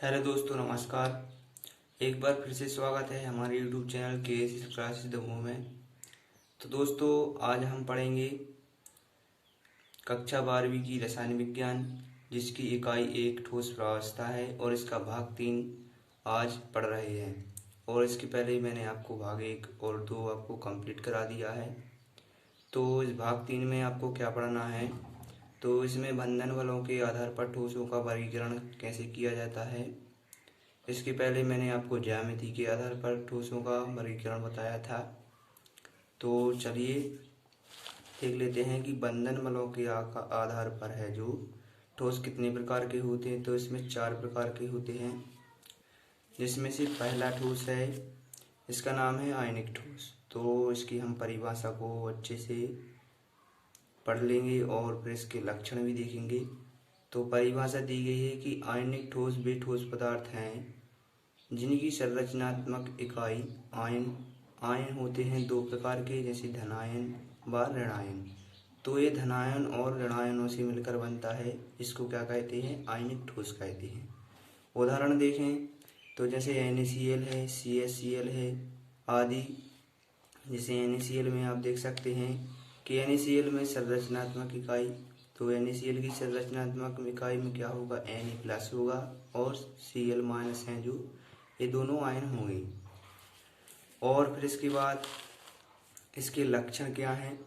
Hello दोस्तों, नमस्कार। एक बार फिर से स्वागत है हमारे यूट्यूब चैनल के क्लासेस दमोह में। तो दोस्तों, आज हम पढ़ेंगे कक्षा 12वीं की रसायन विज्ञान, जिसकी इकाई एक ठोस प्रावस्था है और इसका भाग 3 आज पढ़ रहे हैं। और इसके पहले ही मैंने आपको भाग 1 और 2 आपको कंप्लीट करा दिया है। तो इस भाग 3 में आपको क्या पढ़ना है, तो इसमें बंधन बलों के आधार पर ठोसों का वर्गीकरण कैसे किया जाता है। इसके पहले मैंने आपको ज्यामिति के आधार पर ठोसों का वर्गीकरण बताया था। तो चलिए देख लेते हैं कि बंधन बलों के आधार पर है जो ठोस कितने प्रकार के होते हैं। तो इसमें 4 प्रकार के होते हैं, जिसमें से पहला ठोस है, इसका नाम है आयनिक ठोस। तो इसकी हम परिभाषा को अच्छे से पढ़ लेंगे और फिर इसके लक्षण भी देखेंगे। तो परिभाषा दी गई है कि आयनिक ठोस वे ठोस पदार्थ हैं जिनकी संरचनात्मक इकाई आयन आयन होते हैं 2 प्रकार के, जैसे धनायन व ऋणायन। तो ये धनायन और ऋणायनों से मिलकर बनता है, इसको क्या कहते हैं, आयनिक ठोस कहते हैं। उदाहरण देखें तो जैसे NaCl है, CaCl है आदि। जैसे NaCl में आप देख सकते हैं कि NaCl में संरचनात्मक इकाई, तो NaCl की संरचनात्मक इकाई में क्या होगा, Na+ होगा और Cl- है जो ये दोनों आयन होंगे। और फिर इसके बाद इसके लक्षण क्या हैं,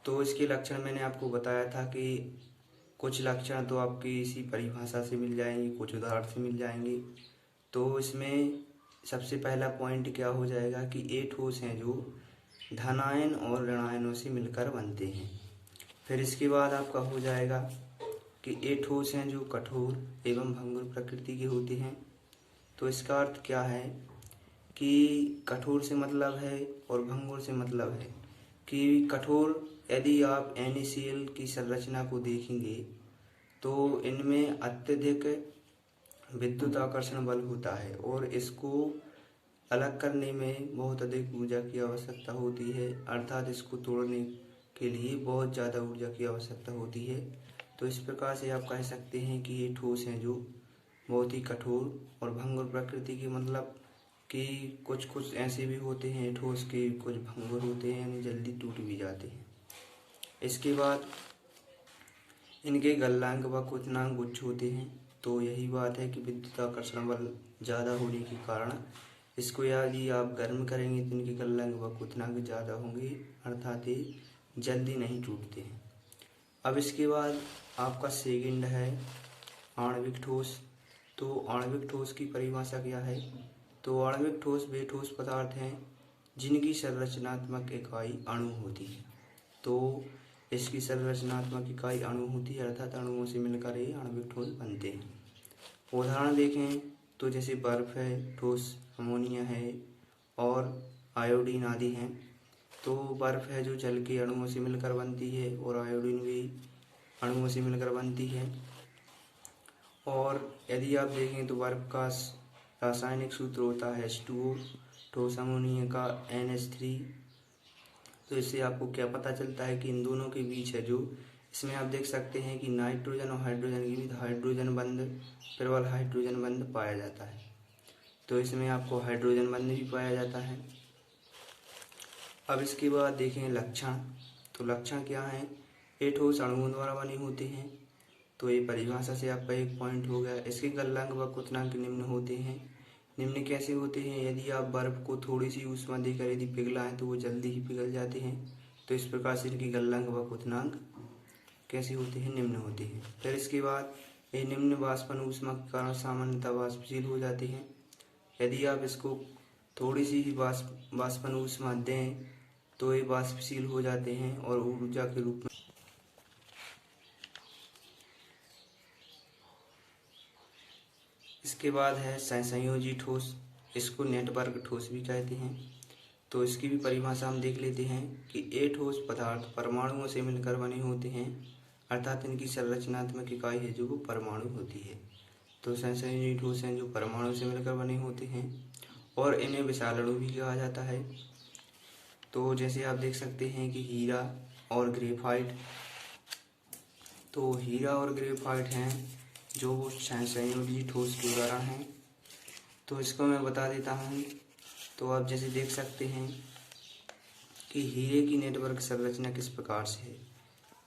तो इसके लक्षण मैंने आपको बताया था कि कुछ लक्षण तो आपकी इसी परिभाषा से मिल जाएंगे, कुछ उदाहरण से मिल जाएंगे। तो इसमें सबसे पहला पॉइंट क्या हो जाएगा कि ये ठोस हैं जो धनायन और ऋणायनों से मिलकर बनते हैं। फिर इसके बाद आपका हो जाएगा कि ये ठोस हैं जो कठोर एवं भंगुर प्रकृति के होते हैं। तो इसका अर्थ क्या है कि कठोर से मतलब है और भंगुर से मतलब है कि कठोर, यदि आप NaCl की संरचना को देखेंगे तो इनमें अत्यधिक विद्युत आकर्षण बल होता है और इसको अलग करने में बहुत अधिक ऊर्जा की आवश्यकता होती है, अर्थात इसको तोड़ने के लिए बहुत ज़्यादा ऊर्जा की आवश्यकता होती है। तो इस प्रकार से आप कह सकते हैं कि ये ठोस हैं जो बहुत ही कठोर और भंगुर प्रकृति के, मतलब कि कुछ कुछ ऐसे भी होते हैं ठोस के, कुछ भंगुर होते हैं यानी जल्दी टूट भी जाते हैं। इसके बाद इनके गलनांक व क्वथनांक उच्च होते हैं। तो यही बात है कि विद्युत आकर्षण बल ज़्यादा होने के कारण इसको यदि आप गर्म करेंगे तो इनके गलनांक व क्वथनांक ज़्यादा होंगे, अर्थात ये जल्दी नहीं टूटते हैं। अब इसके बाद आपका सेकंड है आणविक ठोस। तो आणविक ठोस की परिभाषा क्या है, तो आणविक ठोस वे ठोस पदार्थ हैं जिनकी संरचनात्मक इकाई अणु होती है। तो इसकी संरचनात्मक इकाई अणु होती है, अर्थात अणुओं से मिलकर ये आणविक ठोस बनते हैं। उदाहरण देखें तो जैसे बर्फ है, ठोस अमोनिया है और आयोडीन आदि हैं। तो बर्फ है जो जल के अणुओं से मिलकर बनती है और आयोडीन भी अणुओं से मिलकर बनती है। और यदि आप देखें तो बर्फ का रासायनिक सूत्र होता है H2O, ठोस अमोनिया का NH3। तो इससे आपको क्या पता चलता है कि इन दोनों के बीच है जो, इसमें आप देख सकते हैं कि नाइट्रोजन और हाइड्रोजन के बीच हाइड्रोजन बंध, प्रबल हाइड्रोजन बंध पाया जाता है। तो इसमें आपको हाइड्रोजन बंध भी पाया जाता है। अब इसके बाद देखें लक्षण। तो लक्षण क्या है, ये ठोस अणुओं द्वारा बने होते हैं। तो ये परिभाषा से आपका एक पॉइंट हो गया। इसके गलनांक व क्वथनांक निम्न होते हैं। निम्न कैसे होते हैं, यदि आप बर्फ को थोड़ी सी ऊष्मा देकर यदि पिघलाएं तो वो जल्दी ही पिघल जाते हैं। तो इस प्रकार से इनकी गलनांक व क्वथनांक कैसे होते हैं, निम्न होते हैं। फिर इसके बाद ये निम्न वाष्पन ऊष्मा के कारण सामान्यतः वाष्पशील हो जाते हैं। यदि आप इसको थोड़ी सी ही वाष्पन ऊष्मा दें तो ये वाष्पशील हो जाते हैं और ऊर्जा के रूप में। इसके बाद है सहसंयोजी ठोस, इसको नेटवर्क ठोस भी कहते हैं। तो इसकी भी परिभाषा हम देख लेते हैं कि ये ठोस पदार्थ परमाणुओं से मिलकर बने होते हैं, अर्थात इनकी संरचनात्मक इकाई है जो वो परमाणु होती है। तो सहसंयोजी ठोस हैं जो परमाणु से मिलकर बने होते हैं और इन्हें विशाल अणु भी कहा जाता है। तो जैसे आप देख सकते हैं कि हीरा और ग्रेफाइट, तो हीरा और ग्रेफाइट हैं जो संयोजी ठोस के उदाहरण हैं। तो इसको मैं बता देता हूँ। तो आप जैसे देख सकते हैं कि हीरे की नेटवर्क संरचना किस प्रकार से है।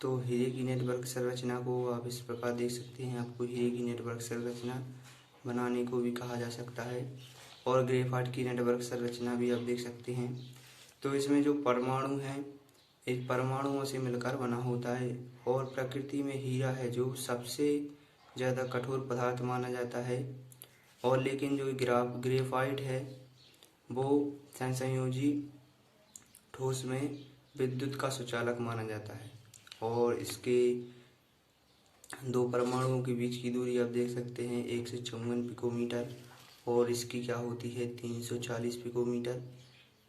तो हीरे की नेटवर्क संरचना को आप इस प्रकार देख सकते हैं। आपको हीरे की नेटवर्क संरचना बनाने को भी कहा जा सकता है, और ग्रेफाइट की नेटवर्क संरचना भी आप देख सकते हैं। तो इसमें जो परमाणु हैं, एक परमाणुओं से मिलकर बना होता है, और प्रकृति में हीरा है जो सबसे ज़्यादा कठोर पदार्थ माना जाता है। और लेकिन जो ग्रेफाइट है वो संयोजी ठोस में विद्युत का सुचालक माना जाता है, और इसके दो परमाणुओं के बीच की दूरी आप देख सकते हैं 154 पिकोमीटर, और इसकी क्या होती है 340 पिकोमीटर।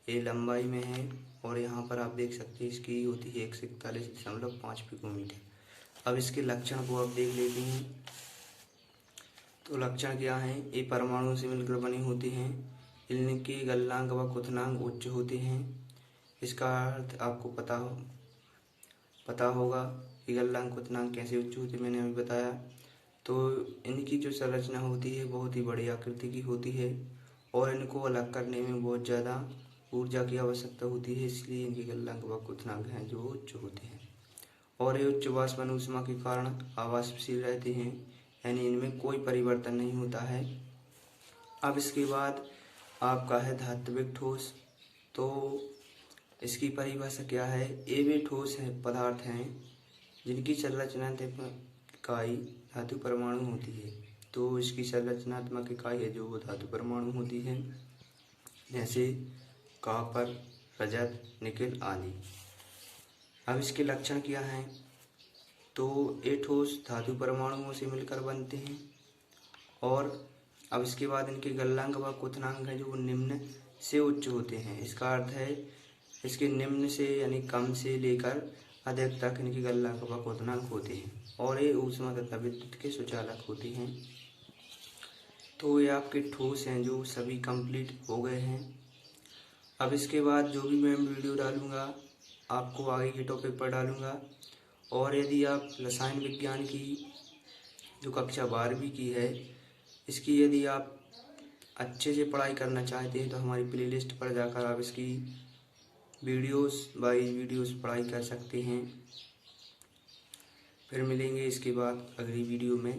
ये लंबाई में है, और यहाँ पर आप देख सकते हैं इसकी होती है 141.5 पिकोमीटर। अब इसके लक्षण को आप देख लेते हैं। तो लक्षण क्या है, ये परमाणु से मिलकर बने होते हैं। इनके गलनांक व क्वथनांक उच्च होते हैं। इसका अर्थ आपको पता होगा कि गलनांक क्वथनांक कैसे उच्च होते हैं, मैंने अभी बताया। तो इनकी जो संरचना होती है बहुत ही बड़ी आकृति की होती है, और इनको अलग करने में बहुत ज़्यादा ऊर्जा की आवश्यकता होती है, इसलिए इनके गलनांक व क्वथनांक हैं जो उच्च होते हैं। और ये उच्च वाष्पन ऊष्मा के कारण आवासशील रहते हैं, यानी इनमें कोई परिवर्तन नहीं होता है। अब इसके बाद आपका है धात्विक ठोस। तो इसकी परिभाषा क्या है, ये वे ठोस है पदार्थ हैं जिनकी संरचनात्मक इकाई धातु परमाणु होती है। तो इसकी संरचनात्मक इकाई है जो वो धातु परमाणु होती है, जैसे कॉपर, रजत, निकेल आदि। अब इसके लक्षण क्या हैं, तो ये ठोस धातु परमाणुओं से मिलकर बनते हैं। और अब इसके बाद इनके गलनांक व क्वथनांक हैं जो निम्न से उच्च होते हैं। इसका अर्थ है इसके निम्न से यानी कम से लेकर अधिक तक इनके गलनांक व क्वथनांक होते हैं, और ये ऊष्मा तथा विद्युत के सुचालक होते हैं। तो ये आपके ठोस हैं जो सभी कंप्लीट हो गए हैं। अब इसके बाद जो भी मैं वीडियो डालूँगा आपको आगे के टॉपिक पर डालूँगा। और यदि आप रसायन विज्ञान की जो कक्षा 12वीं की है, इसकी यदि आप अच्छे से पढ़ाई करना चाहते हैं तो हमारी प्लेलिस्ट पर जाकर आप इसकी वीडियोस बाय वीडियोस पढ़ाई कर सकते हैं। फिर मिलेंगे इसके बाद अगली वीडियो में।